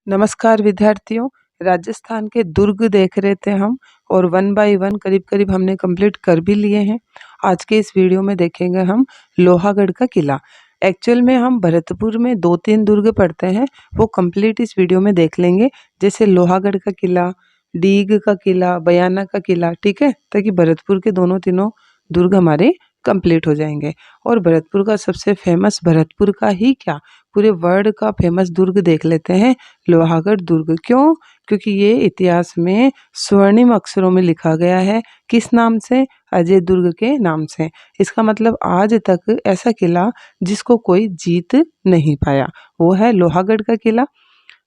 नमस्कार विद्यार्थियों। राजस्थान के दुर्ग देख रहे थे हम और 1 बाय 1 करीब हमने कंप्लीट कर भी लिए हैं। आज के इस वीडियो में देखेंगे हम लोहागढ़ का किला। एक्चुअल में हम भरतपुर में 2-3 दुर्ग पढ़ते हैं, वो कंप्लीट इस वीडियो में देख लेंगे। जैसे लोहागढ़ का किला, डीग का किला, बयाना का किला, ठीक है, ताकि भरतपुर के दोनों तीनों दुर्ग हमारे कंप्लीट हो जाएंगे। और भरतपुर का सबसे फेमस, भरतपुर का ही क्या, पूरे वर्ल्ड का फेमस दुर्ग देख लेते हैं, लोहागढ़ दुर्ग। क्यों? क्योंकि ये इतिहास में स्वर्णिम अक्षरों में लिखा गया है। किस नाम से? अजय दुर्ग के नाम से। इसका मतलब आज तक ऐसा किला जिसको कोई जीत नहीं पाया, वो है लोहागढ़ का किला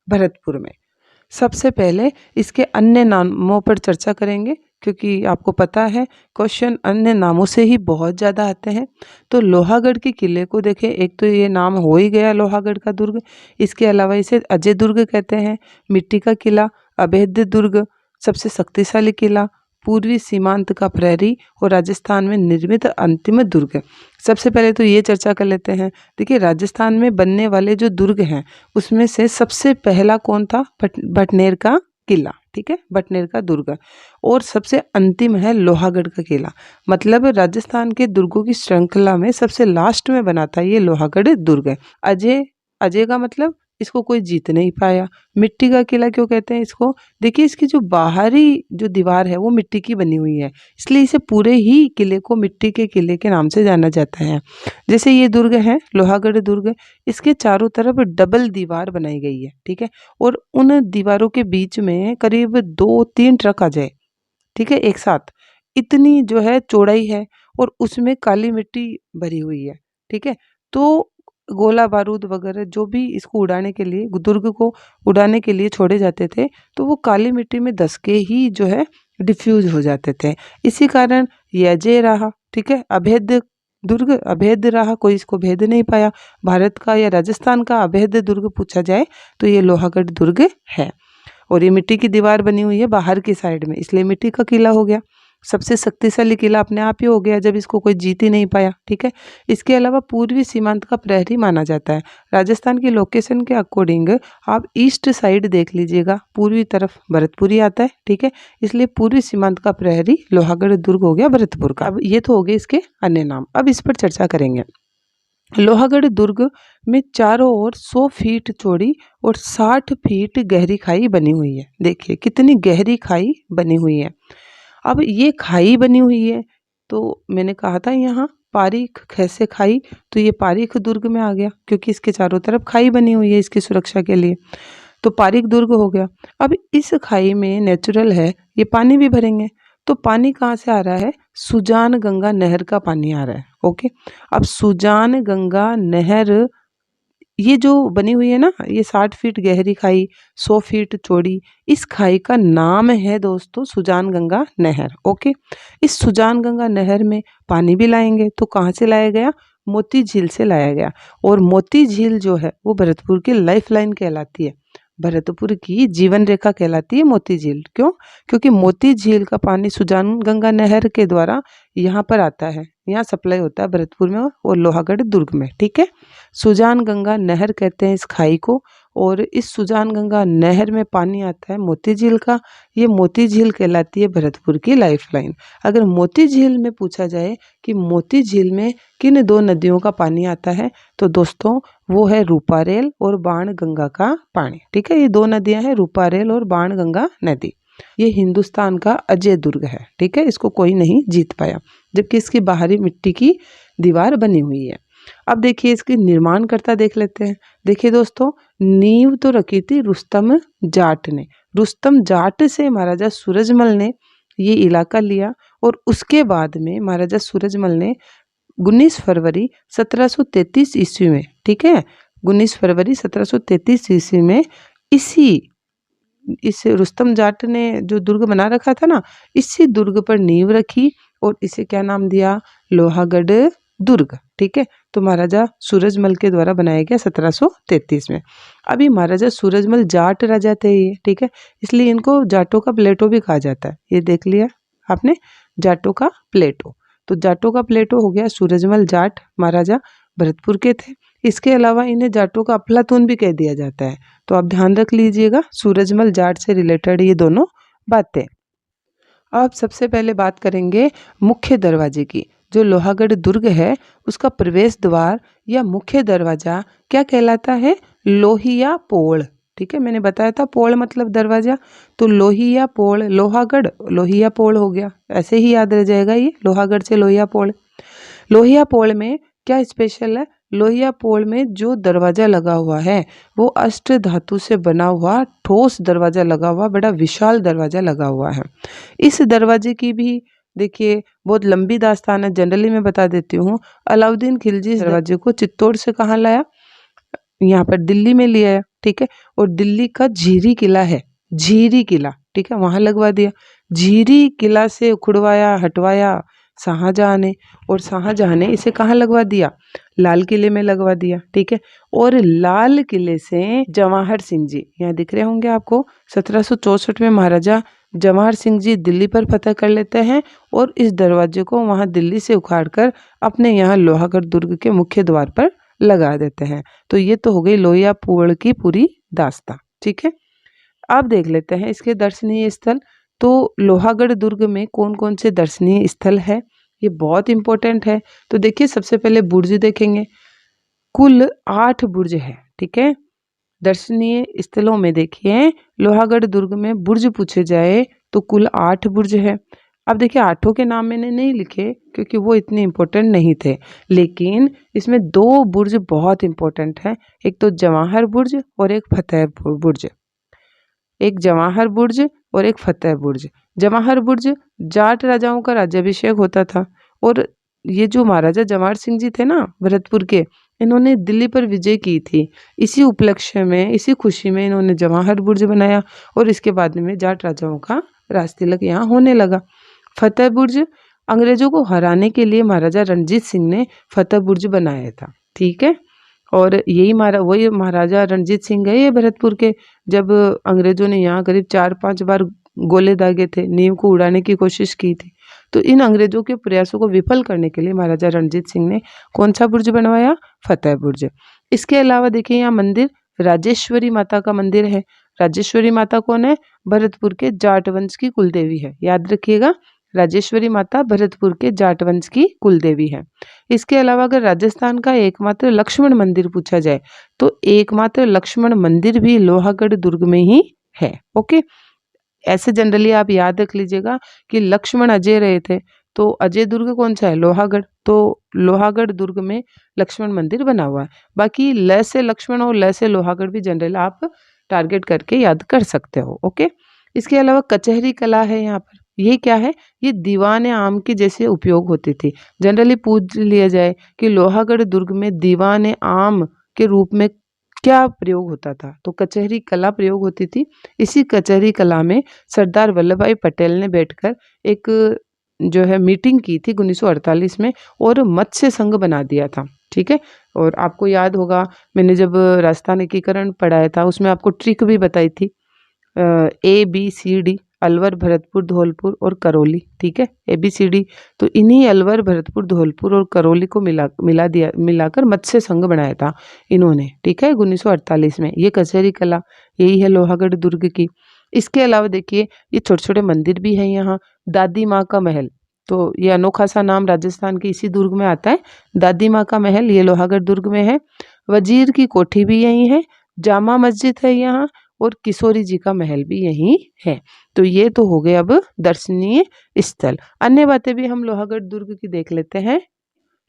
भरतपुर में। सबसे पहले इसके अन्य नामों पर चर्चा करेंगे, क्योंकि आपको पता है क्वेश्चन अन्य नामों से ही बहुत ज़्यादा आते हैं। तो लोहागढ़ के किले को देखें, एक तो ये नाम हो ही गया लोहागढ़ का दुर्ग। इसके अलावा इसे अजय दुर्ग कहते हैं, मिट्टी का किला, अभेद्य दुर्ग, सबसे शक्तिशाली किला, पूर्वी सीमांत का प्रहरी और राजस्थान में निर्मित अंतिम दुर्ग। सबसे पहले तो ये चर्चा कर लेते हैं। देखिए, राजस्थान में बनने वाले जो दुर्ग हैं उसमें से सबसे पहला कौन था? भटनेर का किला, ठीक है, भटनेर का दुर्ग। और सबसे अंतिम है लोहागढ़ का किला। मतलब राजस्थान के दुर्गों की श्रृंखला में सबसे लास्ट में बना था ये लोहागढ़ दुर्ग। अजय, अजय का मतलब इसको कोई जीत नहीं पाया। मिट्टी का किला क्यों कहते हैं इसको? देखिए, इसकी जो बाहरी जो दीवार है वो मिट्टी की बनी हुई है, इसलिए इसे पूरे ही किले को मिट्टी के किले के नाम से जाना जाता है। जैसे ये दुर्ग है लोहागढ़ दुर्ग, इसके चारों तरफ डबल दीवार बनाई गई है, ठीक है, और उन दीवारों के बीच में करीब 2-3 ट्रक आ जाए, ठीक है, एक साथ, इतनी जो है चौड़ाई है और उसमें काली मिट्टी भरी हुई है, ठीक है। तो गोला बारूद वगैरह जो भी इसको उड़ाने के लिए, दुर्ग को उड़ाने के लिए छोड़े जाते थे, तो वो काली मिट्टी में धस के ही जो है डिफ्यूज हो जाते थे। इसी कारण ये अजय रहा, ठीक है, अभेद्य दुर्ग अभेद्य रहा, कोई इसको भेद नहीं पाया। भारत का या राजस्थान का अभेद्य दुर्ग पूछा जाए तो ये लोहागढ़ दुर्ग है। और ये मिट्टी की दीवार बनी हुई है बाहर की साइड में, इसलिए मिट्टी का किला हो गया। सबसे शक्तिशाली किला अपने आप ही हो गया जब इसको कोई जीत ही नहीं पाया, ठीक है। इसके अलावा पूर्वी सीमांत का प्रहरी माना जाता है। राजस्थान की लोकेशन के अकॉर्डिंग आप ईस्ट साइड देख लीजिएगा, पूर्वी तरफ भरतपुर ही आता है, ठीक है, इसलिए पूर्वी सीमांत का प्रहरी लोहागढ़ दुर्ग हो गया भरतपुर का। अब ये तो हो गए इसके अन्य नाम, अब इस पर चर्चा करेंगे। लोहागढ़ दुर्ग में चारों ओर 100 फीट चौड़ी और 60 फीट गहरी खाई बनी हुई है। देखिए कितनी गहरी खाई बनी हुई है। अब ये खाई बनी हुई है, तो मैंने कहा था यहाँ पारीख कैसे खाई, तो ये पारीख दुर्ग में आ गया क्योंकि इसके चारों तरफ खाई बनी हुई है इसकी सुरक्षा के लिए, तो पारीख दुर्ग हो गया। अब इस खाई में नेचुरल है, ये पानी भी भरेंगे, तो पानी कहाँ से आ रहा है? सुजान गंगा नहर का पानी आ रहा है, ओके। अब सुजान गंगा नहर ये जो बनी हुई है ना, ये 60 फीट गहरी खाई, 100 फीट चौड़ी, इस खाई का नाम है दोस्तों सुजान गंगा नहर, ओके। इस सुजान गंगा नहर में पानी भी लाएंगे, तो कहाँ से लाया गया? मोती झील से लाया गया। और मोती झील जो है वो भरतपुर की लाइफ लाइन कहलाती है, भरतपुर की जीवन रेखा कहलाती है मोती झील। क्यों? क्योंकि मोती झील का पानी सुजान गंगा नहर के द्वारा यहाँ पर आता है, यहाँ सप्लाई होता है भरतपुर में और लोहागढ़ दुर्ग में, ठीक है। सुजान गंगा नहर कहते हैं इस खाई को, और इस सुजान गंगा नहर में पानी आता है मोती झील का। ये मोती झील कहलाती है भरतपुर की लाइफलाइन। अगर मोती झील में पूछा जाए कि मोती झील में किन 2 नदियों का पानी आता है, तो दोस्तों वो है रूपारेल और बाण गंगा का पानी, ठीक है। ये 2 नदियां हैं, रूपारेल और बाण गंगा नदी। ये हिंदुस्तान का अजय दुर्ग है, ठीक है, इसको कोई नहीं जीत पाया, जबकि इसकी बाहरी मिट्टी की दीवार बनी हुई है। अब देखिए इसकी निर्माणकर्ता देख लेते हैं। देखिए दोस्तों, नींव तो रखी थी रुस्तम जाट ने। रुस्तम जाट से महाराजा सूरजमल ने ये इलाका लिया, और उसके बाद में महाराजा सूरजमल ने 19 फरवरी 1733 ईस्वी में, ठीक है, 19 फरवरी 1733 ईस्वी में इस रुस्तम जाट ने जो दुर्ग बना रखा था ना, इसी दुर्ग पर नींव रखी और इसे क्या नाम दिया? लोहागढ़ दुर्ग, ठीक है। तो महाराजा सूरजमल के द्वारा बनाया गया 1733 में। अभी महाराजा सूरजमल जाट राजा थे ये, ठीक है, इसलिए इनको जाटों का प्लेटो भी कहा जाता है। ये देख लिया आपने, जाटों का प्लेटो। तो जाटों का प्लेटो हो गया सूरजमल जाट महाराजा भरतपुर के थे। इसके अलावा इन्हें जाटों का अफलातून भी कह दिया जाता है। तो आप ध्यान रख लीजिएगा, सूरजमल जाट से रिलेटेड ये दोनों बातें। अब सबसे पहले बात करेंगे मुख्य दरवाजे की। जो लोहागढ़ दुर्ग है उसका प्रवेश द्वार या मुख्य दरवाजा क्या कहलाता है? लोहिया पोल। ठीक है, मैंने बताया था पोल मतलब दरवाजा, तो लोहिया पोल, लोहागढ़ लोहिया पोल हो गया, ऐसे ही याद रह जाएगा ये, लोहागढ़ से लोहिया पोल। लोहिया पोल में क्या स्पेशल है? लोहिया पोल में जो दरवाजा लगा हुआ है वो अष्ट धातु से बना हुआ ठोस दरवाजा लगा हुआ, बड़ा विशाल दरवाजा लगा हुआ है। इस दरवाजे की भी देखिए बहुत लंबी दास्तान है, जनरली मैं बता देती हूँ। अलाउद्दीन खिलजी इस दरवाजे को चित्तौड़ से कहाँ लाया? यहाँ पर दिल्ली में लिया है। ठीक है, और दिल्ली का झीरी किला है, झीरी किला, ठीक है, वहां लगवा दिया। झीरी किला से उखड़वाया, हटवाया शाहजहां ने, और शाहजहां ने इसे कहाँ लगवा दिया? लाल किले में लगवा दिया। ठीक है, और लाल किले से जवाहर सिंह जी, यहाँ दिख रहे होंगे आपको, 1764 में महाराजा जवाहर सिंह जी दिल्ली पर फतह कर लेते हैं और इस दरवाजे को वहां दिल्ली से उखाड़कर अपने यहाँ लोहागढ़ दुर्ग के मुख्य द्वार पर लगा देते हैं। तो ये तो हो गई लोहिया पोल की पूरी दास्तां। ठीक है, अब देख लेते हैं इसके दर्शनीय स्थल। तो लोहागढ़ दुर्ग में कौन कौन से दर्शनीय स्थल है, ये बहुत इंपॉर्टेंट है। तो देखिए सबसे पहले बुर्ज देखेंगे, कुल 8 बुर्ज है। ठीक है, दर्शनीय स्थलों में देखिए लोहागढ़ दुर्ग में बुर्ज पूछे जाए तो कुल 8 बुर्ज है। अब देखिए 8 के नाम मैंने नहीं लिखे क्योंकि वो इतने इम्पोर्टेंट नहीं थे, लेकिन इसमें 2 बुर्ज बहुत इम्पोर्टेंट है, एक तो जवाहर बुर्ज और एक फतेहपुर बुर्ज। एक जवाहर बुर्ज और एक फतेह बुर्ज। जवाहर बुर्ज जाट राजाओं का राज्याभिषेक होता था, और ये जो महाराजा जवाहर सिंह जी थे ना भरतपुर के, इन्होंने दिल्ली पर विजय की थी। इसी उपलक्ष्य में, इसी खुशी में इन्होंने जवाहर बुर्ज बनाया और इसके बाद में जाट राजाओं का राज तिलक यहाँ होने लगा। फतेह बुर्ज अंग्रेजों को हराने के लिए महाराजा रणजीत सिंह ने फतेह बुर्ज बनाया था। ठीक है, और यही वही महाराजा रणजीत सिंह गए भरतपुर के, जब अंग्रेजों ने यहाँ करीब 4-5 बार गोले दागे थे, नींव को उड़ाने की कोशिश की थी। तो इन अंग्रेजों के प्रयासों को विफल करने के लिए महाराजा रणजीत सिंह ने कौन सा बुर्ज बनवाया? फतेह बुर्ज। इसके अलावा देखिए यहाँ मंदिर राजेश्वरी माता का मंदिर है। राजेश्वरी माता कौन है? भरतपुर के जाट वंश की कुलदेवी है, याद रखिएगा, राजेश्वरी माता भरतपुर के जाट वंश की कुलदेवी है। इसके अलावा अगर राजस्थान का एकमात्र लक्ष्मण मंदिर पूछा जाए तो एकमात्र लक्ष्मण मंदिर भी लोहागढ़ दुर्ग में ही है। ओके, ऐसे जनरली आप याद रख लीजिएगा कि लक्ष्मण अजय रहे थे, तो अजय दुर्ग कौन सा है? लोहागढ़। तो लोहागढ़ दुर्ग में लक्ष्मण मंदिर बना हुआ है। बाकी ल से लक्ष्मण और ल से लोहागढ़ भी जनरल आप टारगेट करके याद कर सकते हो। ओके, इसके अलावा कचहरी कला है यहाँ पर। ये क्या है? ये दीवान आम की जैसे उपयोग होती थी। जनरली पूछ लिया जाए कि लोहागढ़ दुर्ग में दीवान आम के रूप में क्या प्रयोग होता था, तो कचहरी कला प्रयोग होती थी। इसी कचहरी कला में सरदार वल्लभ भाई पटेल ने बैठकर एक जो है मीटिंग की थी 1948 में, और मत्स्य संघ बना दिया था। ठीक है, और आपको याद होगा मैंने जब राजस्थान एकीकरण पढ़ाया था उसमें आपको ट्रिक भी बताई थी, ABCD, अलवर, भरतपुर, धौलपुर और करौली। ठीक है, ABCD, तो इन्हीं अलवर, भरतपुर, धौलपुर और करौली को मिलाकर मत्स्य संघ बनाया था इन्होंने। ठीक है, 1948 में। ये कचहरी कला यही है लोहागढ़ दुर्ग की। इसके अलावा देखिए ये छोटे छोटे मंदिर भी हैं यहाँ। दादी माँ का महल, तो ये अनोखा सा नाम राजस्थान के इसी दुर्ग में आता है। दादी माँ का महल ये लोहागढ़ दुर्ग में है। वजीर की कोठी भी यही है, जामा मस्जिद है यहाँ, और किशोरी जी का महल भी यही है। तो ये तो हो गए अब दर्शनीय स्थल। अन्य बातें भी हम लोहागढ़ दुर्ग की देख लेते हैं।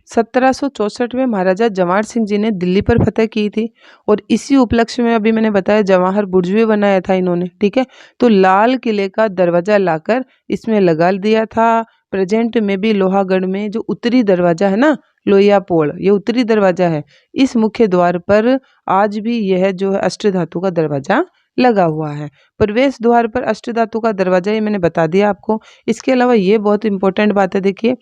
1764 में महाराजा जवाहर सिंह जी ने दिल्ली पर फतह की थी, और इसी उपलक्ष्य में अभी मैंने बताया जवाहर बुर्ज भी बनाया था इन्होंने। ठीक है, तो लाल किले का दरवाजा लाकर इसमें लगा दिया था। प्रेजेंट में भी लोहागढ़ में जो उत्तरी दरवाजा है ना, लोहिया पोल, ये उत्तरी दरवाजा है। इस मुख्य द्वार पर आज भी यह जो है अष्टधातु का दरवाजा लगा हुआ है। प्रवेश द्वार पर अष्टधातु का दरवाजा, ये मैंने बता दिया आपको। इसके अलावा ये बहुत इंपॉर्टेंट बात है, देखिए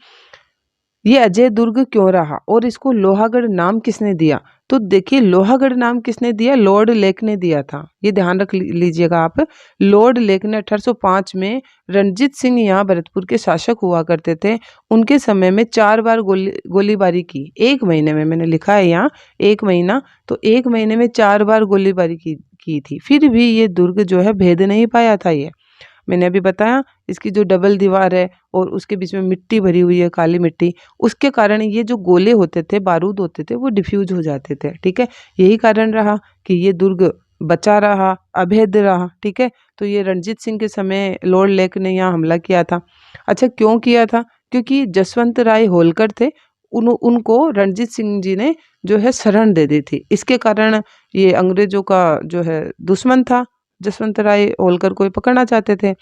ये अजय दुर्ग क्यों रहा और इसको लोहागढ़ नाम किसने दिया? तो देखिए लोहागढ़ नाम किसने दिया? लॉर्ड लेक ने दिया था। ये ध्यान रख लीजिएगा आप। लॉर्ड लेक ने 1805 में रणजीत सिंह यहाँ भरतपुर के शासक हुआ करते थे। उनके समय में 4 बार गोलीबारी की। 1 महीने में, मैंने लिखा है यहाँ 1 महीना, तो 1 महीने में 4 बार गोलीबारी की थी। फिर भी ये दुर्ग जो है भेद नहीं पाया था ये। मैंने अभी बताया इसकी जो डबल दीवार है और उसके बीच में मिट्टी भरी हुई है, काली मिट्टी, उसके कारण ये जो गोले होते थे, बारूद होते थे, वो डिफ्यूज हो जाते थे। ठीक है, यही कारण रहा कि ये दुर्ग बचा रहा, अभेद रहा। ठीक है, तो ये रणजीत सिंह के समय लॉर्ड लेक ने यहाँ हमला किया था। अच्छा, क्यों किया था? क्योंकि जसवंत राय होलकर थे, उनको रणजीत सिंह जी ने जो है शरण दे दी थी। इसके कारण ये अंग्रेजों का जो है दुश्मन था, जसवंत राय होलकर को पकड़ना चाहते थे।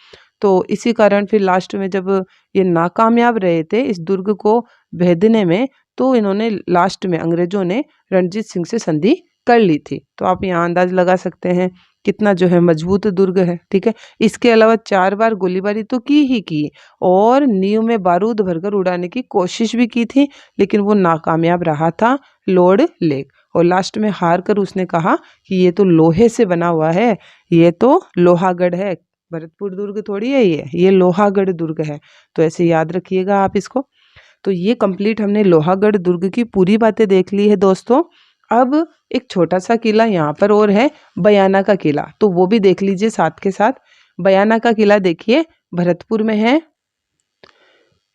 तो इसी कारण फिर लास्ट में जब ये नाकामयाब रहे थे इस दुर्ग को भेदने में, तो इन्होंने लास्ट में अंग्रेजों ने रणजीत सिंह से संधि कर ली थी। तो आप यहाँ अंदाज लगा सकते हैं कितना जो है मजबूत दुर्ग है। ठीक है, इसके अलावा 4 बार गोलीबारी तो की ही की और नींव में बारूद भरकर उड़ाने की कोशिश भी की थी, लेकिन वो नाकामयाब रहा था लॉर्ड लेक। और लास्ट में हार कर उसने कहा कि ये तो लोहे से बना हुआ है, ये तो लोहागढ़ है, भरतपुर दुर्ग थोड़ी है ये लोहागढ़ दुर्ग है। तो ऐसे याद रखिएगा आप इसको। तो ये कंप्लीट हमने लोहागढ़ दुर्ग की पूरी बातें देख ली है दोस्तों। अब एक छोटा सा किला यहाँ पर और है, बयाना का किला, तो वो भी देख लीजिए साथ के साथ। बयाना का किला देखिए भरतपुर में है।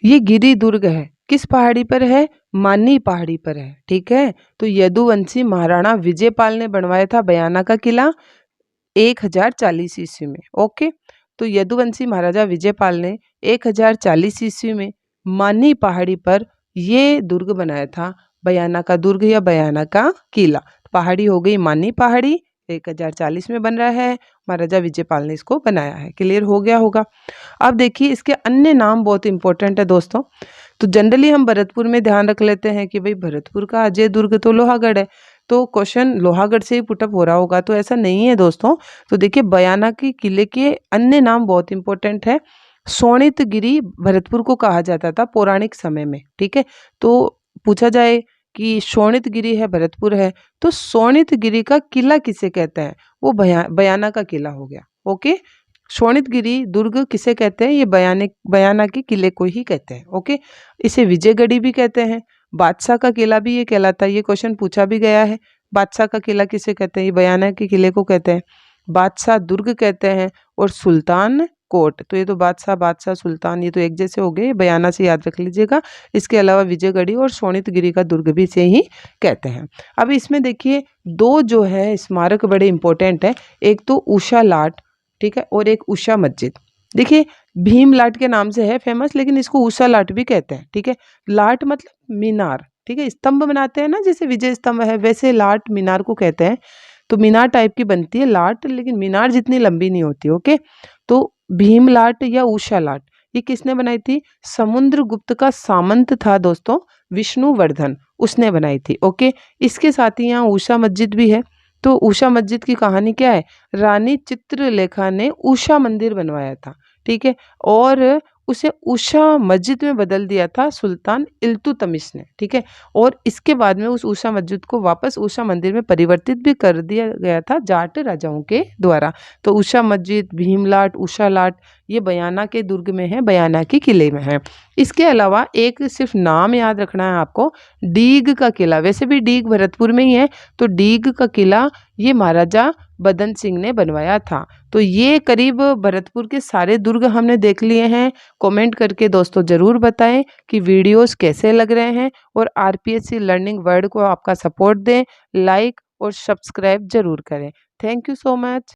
ये गिरी दुर्ग है, किस पहाड़ी पर है? मानी पहाड़ी पर है। ठीक है, तो यदुवंशी महाराणा विजयपाल ने बनवाया था बयाना का किला 1040 ईस्वी में। ओके, तो यदुवंशी महाराजा विजयपाल ने 1040 ईस्वी में मानी पहाड़ी पर ये दुर्ग बनाया था, बयाना का दुर्ग या बयाना का किला। पहाड़ी हो गई मानी पहाड़ी, 1040 में बन रहा है, महाराजा विजयपाल ने इसको बनाया है। क्लियर हो गया होगा। अब देखिए इसके अन्य नाम बहुत इंपॉर्टेंट है दोस्तों। तो जनरली हम भरतपुर में ध्यान रख लेते हैं कि भाई भरतपुर का अजय दुर्ग तो लोहागढ़ है, तो क्वेश्चन लोहागढ़ से ही पुटअप हो रहा होगा, तो ऐसा नहीं है दोस्तों। तो देखिए बयाना के किले के अन्य नाम बहुत इंपॉर्टेंट है। शोणितगिरी भरतपुर को कहा जाता था पौराणिक समय में। ठीक है, तो पूछा जाए कि शोणितगिरी है भरतपुर है, तो शोणितगिरी का किला किसे कहते हैं? वो बयाना का किला हो गया। ओके, शोणितगिरी दुर्ग किसे कहते हैं? ये बयाना के किले को ही कहते हैं। ओके, इसे विजयगढ़ी भी कहते हैं। बादशाह का किला भी ये कहलाता है, ये क्वेश्चन पूछा भी गया है। बादशाह का किला किसे कहते हैं? ये बयाना के किले को कहते हैं। बादशाह दुर्ग कहते हैं। और सुल्तान कोट, तो ये तो बादशाह सुल्तान ये तो एक जैसे हो गए, बयाना से याद रख लीजिएगा। इसके अलावा विजयगढ़ी और शोणितगिरी का दुर्ग भी से ही कहते हैं। अब इसमें देखिए 2 जो है स्मारक बड़े इंपॉर्टेंट है, एक तो उषा लाट, ठीक है, और एक उषा मस्जिद। देखिए भीम लाट के नाम से है फेमस, लेकिन इसको उषा लाट भी कहते हैं। ठीक है, लाट मतलब मीनार। ठीक है, स्तंभ बनाते हैं ना, जैसे विजय स्तंभ है, वैसे लाट मीनार को कहते हैं। तो मीनार टाइप की बनती है लाट, लेकिन मीनार जितनी लंबी नहीं होती। ओके, तो भीम लाट या उषा लाट ये किसने बनाई थी? समुद्रगुप्त का सामंत था दोस्तों, विष्णुवर्धन, उसने बनाई थी। ओके, इसके साथ ही यहाँ उषा मस्जिद भी है। तो उषा मस्जिद की कहानी क्या है? रानी चित्रलेखा ने उषा मंदिर बनवाया था। ठीक है, और उसे उषा मस्जिद में बदल दिया था सुल्तान इल्तुतमिश ने। ठीक है, और इसके बाद में उस उषा मस्जिद को वापस उषा मंदिर में परिवर्तित भी कर दिया गया था जाट राजाओं के द्वारा। तो उषा मस्जिद, भीमलाट, उषा लाट ये बयाना के दुर्ग में है, बयाना के किले में है। इसके अलावा एक सिर्फ नाम याद रखना है आपको, डीग का किला। वैसे भी डीग भरतपुर में ही है, तो डीग का किला ये महाराजा बदन सिंह ने बनवाया था। तो ये करीब भरतपुर के सारे दुर्ग हमने देख लिए हैं। कमेंट करके दोस्तों ज़रूर बताएं कि वीडियोस कैसे लग रहे हैं, और आरपीएससी लर्निंग वर्ल्ड को आपका सपोर्ट दें, लाइक और सब्सक्राइब जरूर करें। Thank you so much.